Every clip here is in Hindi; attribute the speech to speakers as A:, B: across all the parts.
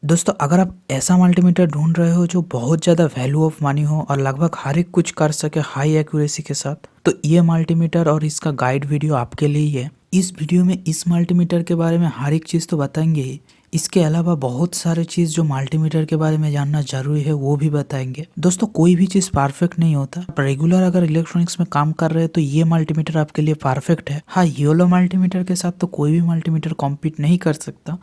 A: दोस्तों अगर आप ऐसा मल्टीमीटर ढूंढ रहे हो जो बहुत ज़्यादा वैल्यू ऑफ मनी हो और लगभग हर एक कुछ कर सके हाई एक्यूरेसी के साथ, तो ये मल्टीमीटर और इसका गाइड वीडियो आपके लिए ही है। इस वीडियो में इस मल्टीमीटर के बारे में हर एक चीज़ तो बताएंगे ही, इसके अलावा बहुत सारे चीज़ जो मल्टीमीटर के बारे में जानना जरूरी है वो भी बताएंगे। दोस्तों कोई भी चीज़ परफेक्ट नहीं होता। आप रेगुलर अगर इलेक्ट्रॉनिक्स में काम कर रहे हैं तो ये मल्टीमीटर आपके लिए परफेक्ट है। हाँ, येलो मल्टीमीटर के साथ तो कोई भी मल्टीमीटर कॉम्पीट नहीं कर सकता,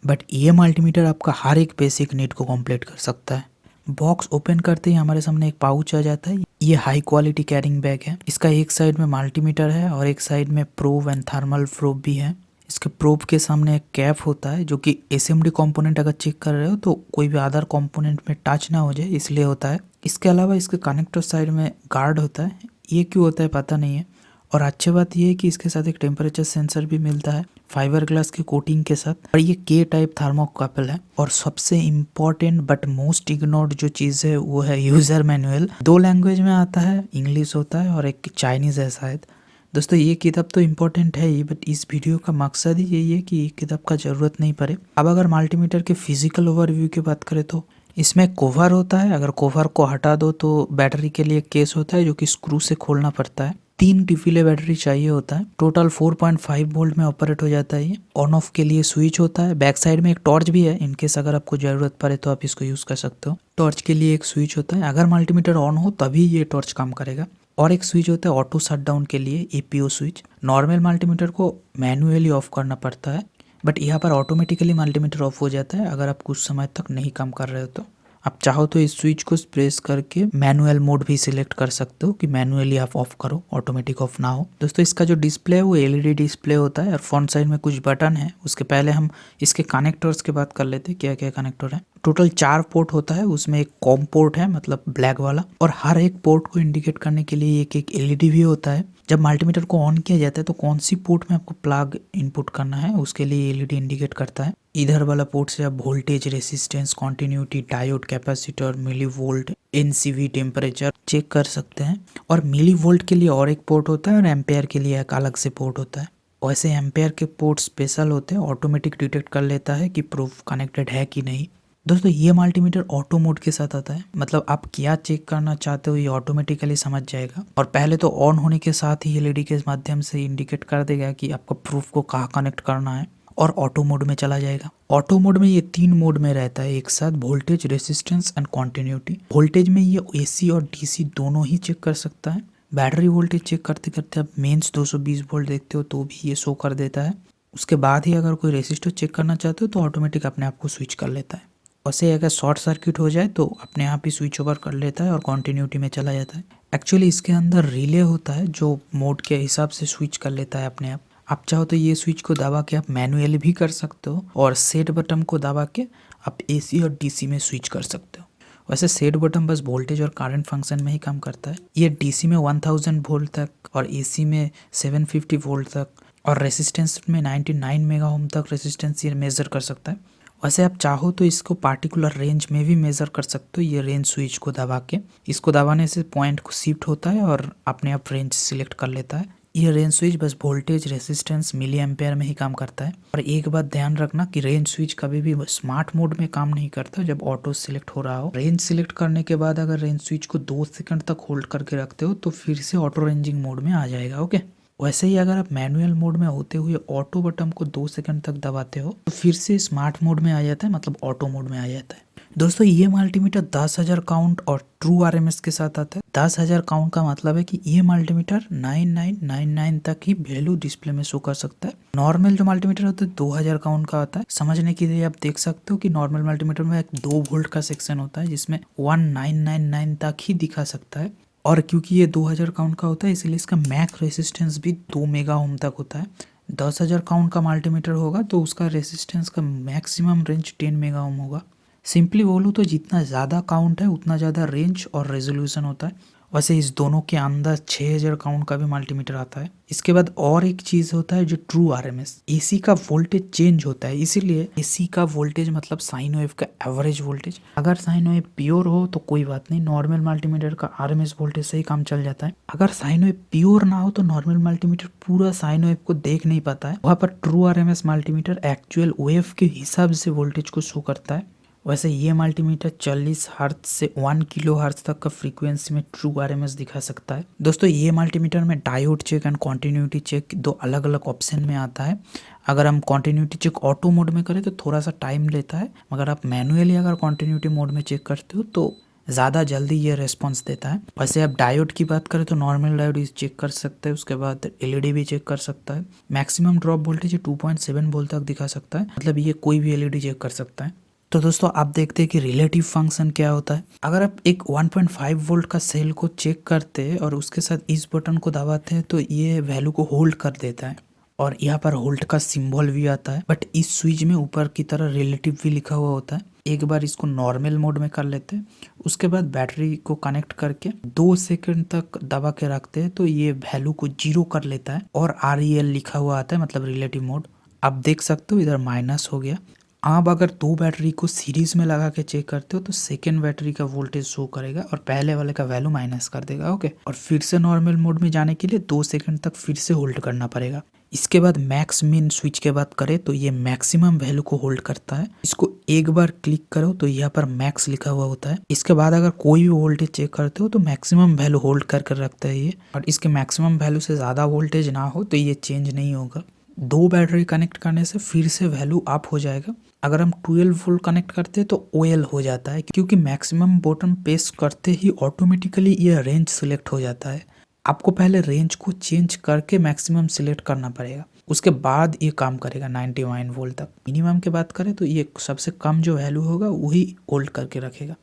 A: बट ये मल्टीमीटर आपका हर एक बेसिक नीड को कंप्लीट कर सकता है। बॉक्स ओपन करते ही हमारे सामने एक पाउच आ जाता है। ये हाई क्वालिटी कैरिंग बैग है। इसका एक साइड में मल्टीमीटर है और एक साइड में प्रोब एंड थर्मल प्रोब भी है। इसके प्रोब के सामने एक कैप होता है जो कि एसएमडी कंपोनेंट अगर चेक कर रहे हो तो कोई भी अदर कंपोनेंट में टच ना हो जाए इसलिए होता है। इसके अलावा इसके कनेक्टर साइड में गार्ड होता है। ये क्यों होता है पता नहीं है। और अच्छी बात यह है कि इसके साथ एक टेम्परेचर सेंसर भी मिलता है फाइबर ग्लास की कोटिंग के साथ। और ये के टाइप थर्मोकपल है। और सबसे इम्पोर्टेंट बट मोस्ट इग्नोर्ड जो चीज़ है वो है यूज़र मैनुअल। 2 लैंग्वेज में आता है, इंग्लिश होता है और एक चाइनीज़ है शायद। दोस्तों ये किताब तो इम्पोर्टेंट है ही, बट इस वीडियो का मकसद ही यही है कि ये किताब का ज़रूरत नहीं पड़े। अब अगर मल्टीमीटर के फिजिकल ओवरव्यू की बात करें तो इसमें कवर होता है। अगर कवर को हटा दो तो बैटरी के लिए केस होता है जो कि स्क्रू से खोलना पड़ता है। 3 टिफिले बैटरी चाहिए होता है। टोटल 4.5 वोल्ट में ऑपरेट हो जाता है। ये ऑन ऑफ के लिए स्विच होता है। बैक साइड में एक टॉर्च भी है, इनकेस अगर आपको जरूरत पड़े तो आप इसको यूज कर सकते हो। टॉर्च के लिए एक स्विच होता है, अगर मल्टीमीटर ऑन हो तभी ये टॉर्च काम करेगा। और एक स्विच होता है ऑटो शट डाउन के लिए, एपीओ स्विच। नॉर्मल मल्टीमीटर को मैनुअली ऑफ करना पड़ता है, बट यहाँ पर ऑटोमेटिकली मल्टीमीटर ऑफ हो जाता है अगर आप कुछ समय तक नहीं काम कर रहे हो तो। आप चाहो तो इस स्विच को प्रेस करके मैनुअल मोड भी सिलेक्ट कर सकते हो कि मैनुअली आप ऑफ करो, ऑटोमेटिक ऑफ ना हो। दोस्तों इसका जो डिस्प्ले है वो एलईडी डिस्प्ले होता है और फ्रंट साइड में कुछ बटन है। उसके पहले हम इसके कनेक्टर्स की बात कर लेते हैं, क्या क्या कनेक्टर है। टोटल 4 पोर्ट होता है, उसमें एक कॉम पोर्ट है मतलब ब्लैक वाला, और हर एक पोर्ट को इंडिकेट करने के लिए एक एक एलईडी भी होता है। जब मल्टीमीटर को ऑन किया जाता है तो कौन सी पोर्ट में आपको प्लग इनपुट करना है उसके लिए एलईडी इंडिकेट करता है। इधर वाला पोर्ट से आप voltage, resistance, continuity, diode, capacitor, milli volt, NCV, temperature check कर सकते हैं। और मिली वोल्ट के लिए और एक पोर्ट होता है और एम्पेयर के लिए एक अलग से पोर्ट होता है। वैसे एम्पेयर के पोर्ट स्पेशल होते हैं, ऑटोमेटिक डिटेक्ट कर लेता है कि प्रूफ कनेक्टेड है कि नहीं। दोस्तों ये मल्टीमीटर ऑटो मोड के साथ आता है, मतलब आप क्या चेक करना चाहते हो ये ऑटोमेटिकली समझ जाएगा। और पहले तो ऑन होने के साथ ही एलईडी के माध्यम से इंडिकेट कर देगा कि आपका प्रूफ को कहाँ कनेक्ट करना है और ऑटो मोड में चला जाएगा। ऑटो मोड में ये 3 मोड में रहता है एक साथ, voltage, resistance and continuity. Voltage में ये एसी और डीसी दोनों ही चेक कर सकता है। बैटरी वोल्टेज चेक करते करते आप मेंस 220 वोल्ट देखते हो तो भी ये शो कर देता है। उसके बाद ही अगर कोई रेसिस्टर चेक करना चाहते हो तो ऑटोमेटिक अपने आप को स्विच कर लेता है। वैसे अगर शॉर्ट सर्किट हो जाए तो अपने आप ही स्विच ओवर कर लेता है और कॉन्टिन्यूटी में चला जाता है। एक्चुअली इसके अंदर रिले होता है जो मोड के हिसाब से स्विच कर लेता है अपने आप। आप चाहो तो ये स्विच को दबा के आप मैनुअली भी कर सकते हो और सेट बटन को दबा के आप एसी और डीसी में स्विच कर सकते हो। वैसे सेट बटन बस वोल्टेज और करंट फंक्शन में ही काम करता है। ये डीसी में 1000 वोल्ट तक और एसी में 750 वोल्ट तक और रेसिस्टेंस में 99 मेगा ओम तक रेसिस्टेंस ये मेजर कर सकता है। वैसे आप चाहो तो इसको पार्टिकुलर रेंज में भी मेजर कर सकते हो। ये रेंज स्विच को दबा के, इसको दबाने से पॉइंट को शिफ्ट होता है और अपने आप रेंज सिलेक्ट कर लेता है। ये range switch bus voltage, resistance, मिली एम्पेयर में ही काम करता है। और एक बात ध्यान रखना कि रेंज स्विच कभी भी स्मार्ट मोड में काम नहीं करता जब ऑटो सिलेक्ट हो रहा हो। रेंज सिलेक्ट करने के बाद अगर रेंज स्विच को 2 सेकंड तक होल्ड करके रखते हो तो फिर से ऑटो रेंजिंग मोड में आ जाएगा। ओके, वैसे ही अगर आप मैनुअल मोड में होते हुए ऑटो बटन को 2 सेकंड तक दबाते हो तो फिर से स्मार्ट मोड में आ जाता है, मतलब ऑटो मोड में आ जाता है। दोस्तों ये मल्टीमीटर 10,000 काउंट और ट्रू आरएमएस के साथ आता है। 10,000 काउंट का मतलब है कि ये मल्टीमीटर 9999 तक ही वैल्यू डिस्प्ले में शो कर सकता है। नॉर्मल जो मल्टीमीटर होता है 2000 काउंट का आता है। समझने के लिए आप देख सकते हो कि नॉर्मल मल्टीमीटर में एक 2 वोल्ट का सेक्शन होता है जिसमें 1999 तक ही दिखा सकता है। और क्योंकि ये 2000 काउंट का होता है इसलिए इसका मैक रेसिस्टेंस भी 2 मेगा ओम तक होता है। 10,000 काउंट का मल्टीमीटर होगा तो उसका रेसिस्टेंस का मैक्सिमम रेंज 10 मेगा ओम होगा। सिंपली बोलूँ तो जितना ज़्यादा काउंट है उतना ज़्यादा रेंज और रेजोल्यूशन होता है। वैसे इस दोनों के अंदर 6000 काउंट का भी मल्टीमीटर आता है। इसके बाद और एक चीज़ होता है जो ट्रू आरएमएस। एसी का वोल्टेज चेंज होता है, इसीलिए एसी का वोल्टेज मतलब साइन वेव का एवरेज वोल्टेज। अगर साइन वेव प्योर हो तो कोई बात नहीं, नॉर्मल मल्टीमीटर का आरएमएस वोल्टेज से ही काम चल जाता है। अगर साइन वेव प्योर ना हो तो नॉर्मल मल्टीमीटर पूरा साइन वेव को देख नहीं पाता है। वहाँ पर true RMS multimeter actual wave के हिसाब से वोल्टेज को शो करता है। वैसे ये मल्टीमीटर 40 हर्ट्ज से 1 किलो हर्ट्ज तक का फ्रीक्वेंसी में ट्रू आरएमएस दिखा सकता है। दोस्तों ये मल्टीमीटर में diode check and continuity check दो अलग अलग ऑप्शन में आता है। अगर हम कॉन्टिन्यूटी चेक ऑटो मोड में करें तो थोड़ा सा टाइम लेता है, मगर आप मैनुअली अगर कॉन्टिन्यूटी मोड में चेक करते हो तो ज़्यादा जल्दी ये रेस्पॉन्स देता है। वैसे आप डायोड की बात करें तो नॉर्मल डायोड चेक कर सकते हैं, उसके बाद एलईडी भी चेक कर सकता है। मैक्सिमम ड्रॉप वोल्टेज 2.7 वोल्ट तक दिखा सकता है, मतलब ये कोई भी एलईडी चेक कर सकता है। तो दोस्तों आप देखते हैं कि रिलेटिव फंक्शन क्या होता है। अगर आप एक 1.5 वोल्ट का सेल को चेक करते हैं और उसके साथ इस बटन को दबाते हैं तो ये वैल्यू को होल्ड कर देता है और यहाँ पर होल्ड का सिंबल भी आता है। बट इस स्विच में ऊपर की तरह रिलेटिव भी लिखा हुआ होता है। एक बार इसको नॉर्मल मोड में कर लेते हैं, उसके बाद बैटरी को कनेक्ट करके 2 सेकंड तक दबा के रखते हैं तो ये वैल्यू को 0 कर लेता है और REL लिखा हुआ आता है, मतलब रिलेटिव मोड। आप देख सकते हो इधर माइनस हो गया। आप अगर 2 बैटरी को सीरीज में लगा के चेक करते हो तो सेकेंड बैटरी का वोल्टेज शो करेगा और पहले वाले का वैल्यू माइनस कर देगा। ओके, और फिर से नॉर्मल मोड में जाने के लिए 2 सेकंड तक फिर से होल्ड करना पड़ेगा। इसके बाद मैक्स मिन स्विच के बात करें तो ये मैक्सिमम वैल्यू को होल्ड करता है। इसको एक बार क्लिक करो तो यहाँ पर मैक्स लिखा हुआ होता है। इसके बाद अगर कोई भी वोल्टेज चेक करते हो तो मैक्सिमम वैल्यू होल्ड कर रखता है ये, और इसके मैक्सिमम वैल्यू से ज़्यादा वोल्टेज ना हो तो ये चेंज नहीं होगा। 2 बैटरी कनेक्ट करने से फिर से वैल्यू अप हो जाएगा। अगर हम 12 वोल्ट कनेक्ट करते हैं तो OL हो जाता है, क्योंकि मैक्सिमम बटन प्रेस करते ही ऑटोमेटिकली ये रेंज सिलेक्ट हो जाता है। आपको पहले रेंज को चेंज करके मैक्सिमम सिलेक्ट करना पड़ेगा, उसके बाद ये काम करेगा 99 वोल्ट तक। मिनिमम की बात करें तो ये सबसे कम जो वैल्यू होगा वही होल्ड करके रखेगा।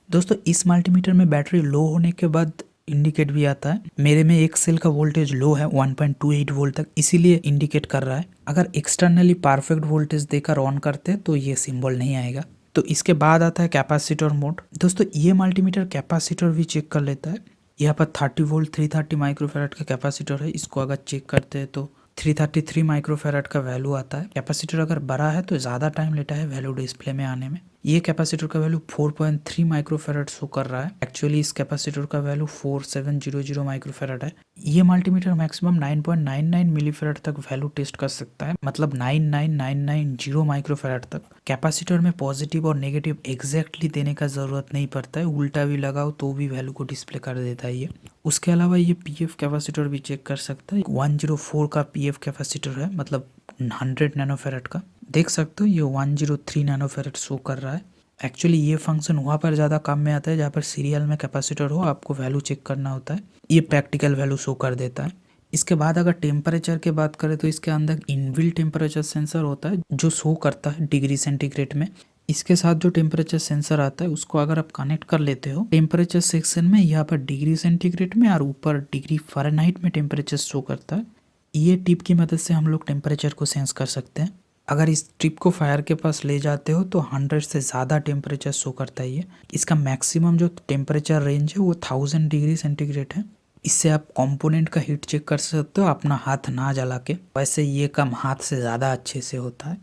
A: दोस्तों इस मल्टीमीटर में बैटरी लो होने के बाद इंडिकेट भी आता है। मेरे में एक सेल का वोल्टेज लो है 1.28 वोल्ट तक, इसीलिए इंडिकेट कर रहा है। अगर एक्सटर्नली परफेक्ट वोल्टेज देकर ऑन करते हैं तो ये सिंबल नहीं आएगा। तो इसके बाद आता है कैपेसिटर मोड। दोस्तों ये मल्टीमीटर कैपेसिटर भी चेक कर लेता है। यहाँ पर 30 वोल्ट 330 माइक्रोफैराड का कैपेसिटर है। इसको अगर चेक करते हैं तो 333 माइक्रोफैराड का वैल्यू आता है। कैपेसिटर अगर बड़ा है तो ज़्यादा टाइम लेता है वैल्यू डिस्प्ले में आने में। ये कैपेसिटर का वैल्यू 4.3 माइक्रोफैराड शो कर रहा है। एक्चुअली इस कैपेसिटर का वैल्यू 4700 माइक्रोफैराड है। ये मल्टीमीटर मैक्सिमम 9.99 मिलीफैराड तक वैल्यू टेस्ट कर सकता है, मतलब 99990 माइक्रोफैराड तक। कैपेसिटर में पॉजिटिव और नेगेटिव एग्जैक्टली देने का जरूरत नहीं पड़ता है, उल्टा भी लगाओ तो भी वैल्यू को डिस्प्ले कर देता है ये। उसके अलावा ये PF कैपेसिटर भी चेक कर सकता है। 104 का PF कैपेसिटर है, मतलब 100 नैनोफैराड का। देख सकते हो ये 103 नैनोफैराड शो कर रहा है। एक्चुअली ये फंक्शन वहाँ पर ज़्यादा काम में आता है जहाँ पर सीरियल में कैपेसिटर हो, आपको वैल्यू चेक करना होता है। ये प्रैक्टिकल वैल्यू शो कर देता है। इसके बाद अगर टेम्परेचर की बात करें तो इसके अंदर इनबिल्ट टेम्परेचर सेंसर होता है जो शो करता है डिग्री सेंटीग्रेड में। इसके साथ जो टेम्परेचर सेंसर आता है उसको अगर आप कनेक्ट कर लेते हो टेम्परेचर सेक्शन में, यहाँ पर डिग्री सेंटीग्रेड में और ऊपर डिग्री फ़ारेनहाइट में टेम्परेचर शो करता है। ये टिप की मदद से हम लोग टेम्परेचर को सेंस कर सकते हैं। अगर इस टिप को फायर के पास ले जाते हो तो 100 से ज़्यादा टेम्परेचर शो करता है ये। इसका मैक्सिमम जो टेम्परेचर रेंज है वो 1000 डिग्री सेंटीग्रेड है। इससे आप कंपोनेंट का हीट चेक कर सकते हो अपना हाथ ना जला के। वैसे ये काम हाथ से ज़्यादा अच्छे से होता है।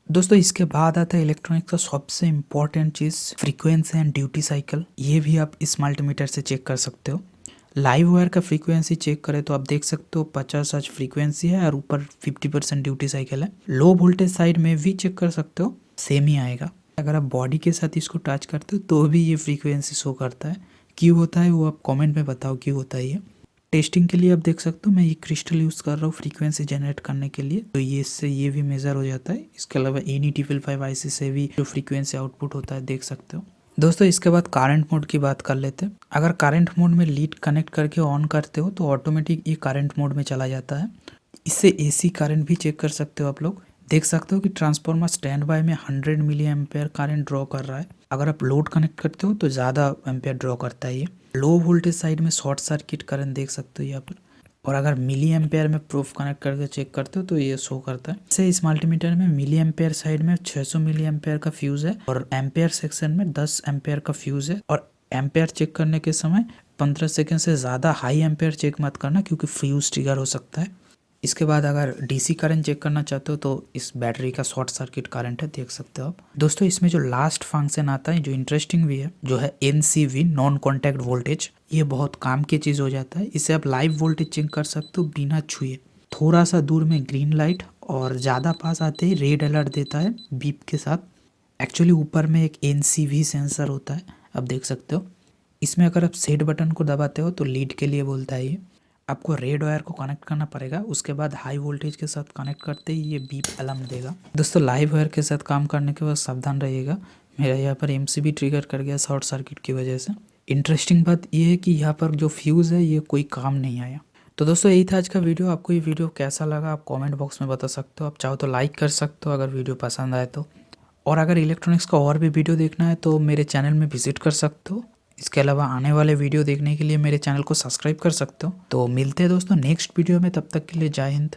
A: दोस्तों इसके बाद आता है इलेक्ट्रॉनिक्स का सबसे important cheese, frequency and duty cycle. ये भी आप इस मल्टीमीटर से चेक कर सकते हो। लाइव वायर का फ्रीक्वेंसी चेक करें तो आप देख सकते हो 50 हर्ट्ज फ्रीक्वेंसी है और ऊपर 50% ड्यूटी साइकिल है। लो वोल्टेज साइड में भी चेक कर सकते हो, सेम ही आएगा। अगर आप बॉडी के साथ इसको टच करते हो तो भी ये फ्रीक्वेंसी शो करता है। क्यों होता है वो आप कमेंट में बताओ क्यों होता है ये। टेस्टिंग के लिए आप देख सकते हो मैं ये क्रिस्टल यूज़ कर रहा हूँ फ्रीक्वेंसी जनरेट करने के लिए, तो ये इससे ये भी मेज़र हो जाता है। इसके अलावा NE-T5 IC से भी जो फ्रीक्वेंसी आउटपुट होता है देख सकते हो। दोस्तों इसके बाद करंट मोड की बात कर लेते हैं। अगर करंट मोड में लीड कनेक्ट करके ऑन करते हो तो ऑटोमेटिक ये करंट मोड में चला जाता है। इससे AC करंट भी चेक कर सकते हो आप लोग। देख सकते हो कि ट्रांसफार्मर स्टैंड बाय में 100 मिली एम्पेयर करंट ड्रॉ कर रहा है। अगर आप लोड कनेक्ट करते हो तो ज़्यादा एम्पेयर ड्रॉ करता है ये। लो वोल्टेज साइड में शॉर्ट सर्किट करंट देख सकते हो यहाँ पर। और अगर मिली एम्पेयर में प्रूफ कनेक्ट करके चेक करते हो तो ये शो करता है। जैसे इस मल्टीमीटर में मिली एम्पेयर साइड में 600 मिली एम्पेयर का फ्यूज़ है और एम्पेयर सेक्शन में 10 एम्पेयर का फ्यूज़ है। और एम्पेयर चेक करने के समय 15 सेकेंड से ज़्यादा हाई एम्पेयर चेक मत करना, क्योंकि फ्यूज़ ट्रिगर हो सकता है। इसके बाद अगर DC करंट चेक करना चाहते हो तो इस बैटरी का शॉर्ट सर्किट करंट है, देख सकते हो आप। दोस्तों इसमें जो लास्ट फंक्शन आता है जो इंटरेस्टिंग भी है, जो है NCV नॉन कॉन्टैक्ट वोल्टेज। ये बहुत काम की चीज़ हो जाता है। इससे आप लाइव वोल्टेज चेक कर सकते हो बिना छुए। थोड़ा सा दूर में ग्रीन लाइट और ज़्यादा पास आते ही रेड अलर्ट देता है बीप के साथ। एक्चुअली ऊपर में एक NCV सेंसर होता है, आप देख सकते हो। इसमें अगर आप सेट बटन को दबाते हो तो लीड के लिए बोलता है ये। आपको रेड वायर को कनेक्ट करना पड़ेगा, उसके बाद हाई वोल्टेज के साथ कनेक्ट करते ही ये बीप अलार्म देगा। दोस्तों लाइव वायर के साथ काम करने के बाद सावधान रहिएगा, मेरा यहाँ पर MCB ट्रिगर कर गया शॉर्ट सर्किट की वजह से। इंटरेस्टिंग बात ये है कि यहाँ पर जो फ्यूज़ है ये कोई काम नहीं आया। तो दोस्तों यही था आज का वीडियो। आपको ये वीडियो कैसा लगा आप कमेंट बॉक्स में बता सकते हो। आप चाहो तो लाइक कर सकते हो अगर वीडियो पसंद आए तो। और अगर इलेक्ट्रॉनिक्स का और भी वीडियो देखना है तो मेरे चैनल में विजिट कर सकते हो। इसके अलावा आने वाले वीडियो देखने के लिए मेरे चैनल को सब्सक्राइब कर सकते हो। तो मिलते हैं दोस्तों नेक्स्ट वीडियो में, तब तक के लिए जय हिंद।